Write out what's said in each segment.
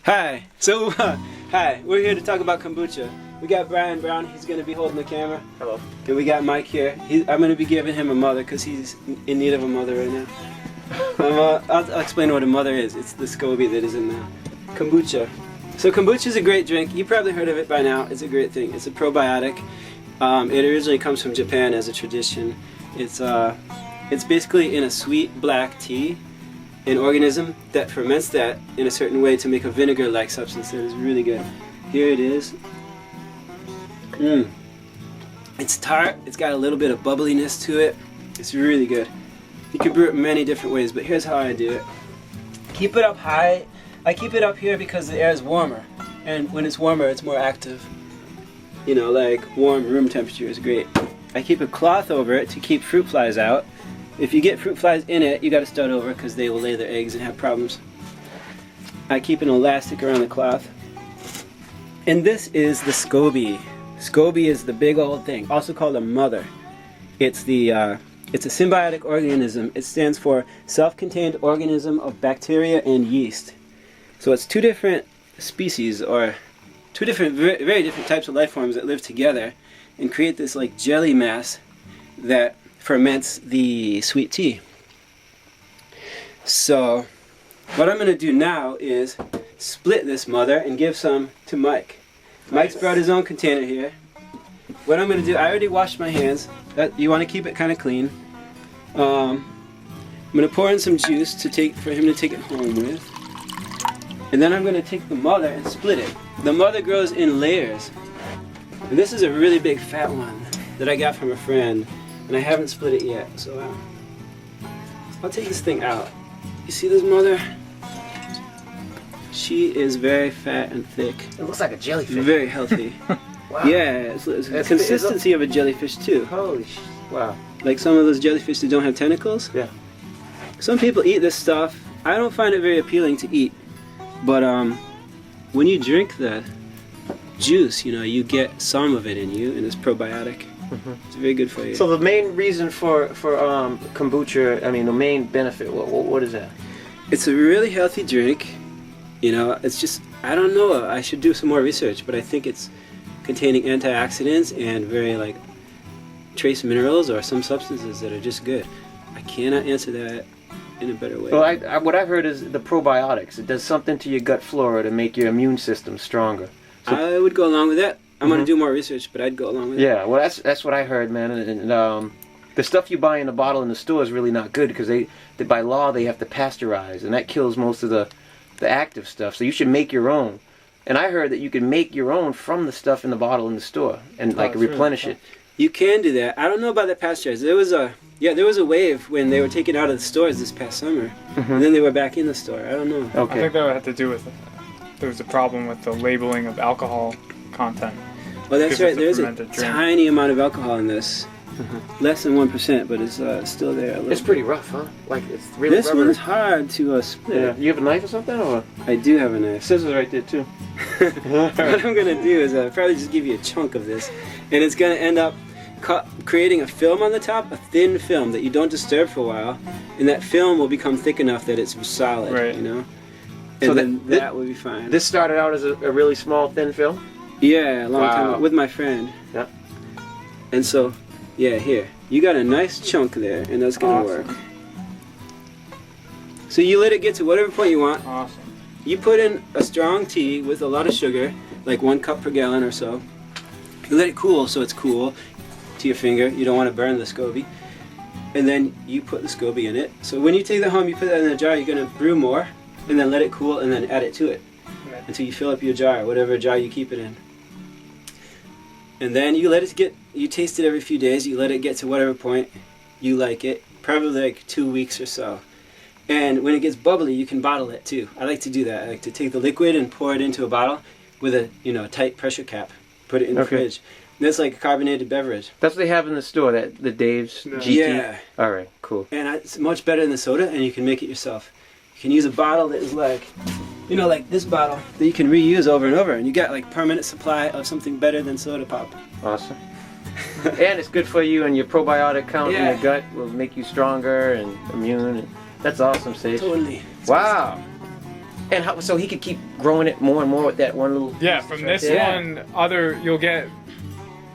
Hi. So, hi. We're here to talk about kombucha. We got Brian Brown. He's going to be holding the camera. Hello. And we got Mike here. I'm going to be giving him a mother because he's in need of a mother right now. I'll explain what a mother is. It's the SCOBY that is in the kombucha. So kombucha is a great drink. You probably heard of it by now. It's a great thing. It's a probiotic. It originally comes from Japan as a tradition. It's basically in a sweet black tea, an organism that ferments that in a certain way to make a vinegar-like substance that is really good. Here it is. It's tart. It's got a little bit of bubbliness to it. It's really good. You can brew it many different ways, but here's how I do it. Keep it up high. I keep it up here because the air is warmer, and when it's warmer, it's more active. You know, like warm room temperature is great. I keep a cloth over it to keep fruit flies out. If you get fruit flies in it, you got to start over because they will lay their eggs and have problems. I keep an elastic around the cloth. And this is the SCOBY. SCOBY is the big old thing, also called a mother. It's a symbiotic organism. It stands for self-contained organism of bacteria and yeast. So it's two different species, or two different, very different types of life forms that live together and create this like jelly mass that ferments the sweet tea. So what I'm going to do now is split this mother and give some to Mike. Mike's brought his own container here. What I'm going to do, I already washed my hands. You want to keep it kind of clean. I'm going to pour in some juice for him to take it home with. And then I'm going to take the mother and split it. The mother grows in layers. And this is a really big fat one that I got from a friend. And I haven't split it yet. So I'll take this thing out. You see this mother? She is very fat and thick. It looks like a jellyfish. Very healthy. Wow. Yeah, it's the consistency of a jellyfish too. Holy sh! Wow. Like some of those jellyfish that don't have tentacles. Yeah. Some people eat this stuff. I don't find it very appealing to eat. But when you drink the juice, you know, you get some of it in you, and it's probiotic. It's very good for you. So the main reason for kombucha, I mean, the main benefit, what is that? It's a really healthy drink. You know, it's just, I don't know, I should do some more research, but I think it's containing antioxidants and very like trace minerals or some substances that are just good. I cannot answer that in a better way. Well, what I've heard is the probiotics. It does something to your gut flora to make your immune system stronger. So I would go along with that. I'm going to do more research, but I'd go along with it. Yeah, well, that's what I heard, man. And the stuff you buy in the bottle in the store is really not good because they by law they have to pasteurize, and that kills most of the active stuff. So you should make your own. And I heard that you can make your own from the stuff in the bottle in the store and like replenish it. You can do that. I don't know about the pasteurized. There was a wave when they were taken out of the stores this past summer, and then they were back in the store. I don't know. I think that had to do with there was a problem with the labeling of alcohol content. Well, that's right. There's a tiny amount of alcohol in this. Less than 1%, but it's still there. It's pretty rough, huh? Like it's really This rubbery. one's hard to split. Yeah. You have a knife or something, or I do have a knife. scissors right there too? What I'm going to do is probably just give you a chunk of this, and it's going to end up creating a film on the top, a thin film that you don't disturb for a while, and that film will become thick enough that it's solid, right. You know? And So then that will be fine. This started out as a really small, thin film? Yeah, a long time with my friend. Yeah. And so, yeah, here. You got a nice chunk there, and that's going to work. So you let it get to whatever point you want. Awesome. You put in a strong tea with a lot of sugar, like 1 cup per gallon or so. You let it cool so it's cool to your finger. You don't want to burn the SCOBY. And then you put the SCOBY in it. So when you take that home, you put that in a jar, you're going to brew more, and then let it cool, and then add it to it until you fill up your jar, whatever jar you keep it in. And then you let it get, you taste it every few days, you let it get to whatever point you like it, probably like 2 weeks or so. And when it gets bubbly, you can bottle it too. I like to do that. I like to take the liquid and pour it into a bottle with a tight pressure cap. Put it in the fridge. And that's like a carbonated beverage. That's what they have in the store, the Dave's GT? Yeah. All right, cool. And it's much better than the soda, and you can make it yourself. You can use a bottle that is like, like this bottle that you can reuse over and over, and you got like permanent supply of something better than soda pop. Awesome. And it's good for you, and your probiotic count in your gut will make you stronger and immune. And that's awesome, Sage. Totally. Wow. And how, so he could keep growing it more and more with that one little. Yeah, piece from right this there. one, you'll get.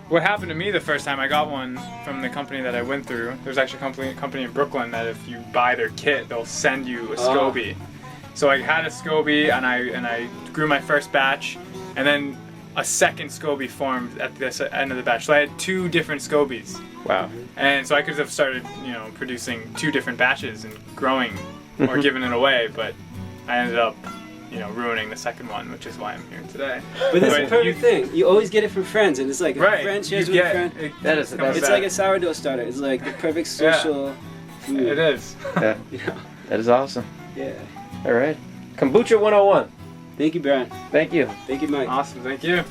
What happened to me the first time I got one from the company that I went through, there's actually a company in Brooklyn that if you buy their kit, they'll send you a SCOBY. So I had a SCOBY and I grew my first batch, and then a second SCOBY formed at this end of the batch. So I had 2 different SCOBYs. Wow. And so I could have started, producing 2 different batches and growing or giving it away, but I ended up, ruining the second one, which is why I'm here today. But that's the perfect thing. You always get it from friends, and it's like if a friend shares with a friend. That is the best. It's like a sourdough starter. It's like the perfect social food. It is. Yeah. That is awesome. Yeah. All right. Kombucha 101. Thank you, Brian. Thank you. Thank you, Mike. Awesome. Thank you.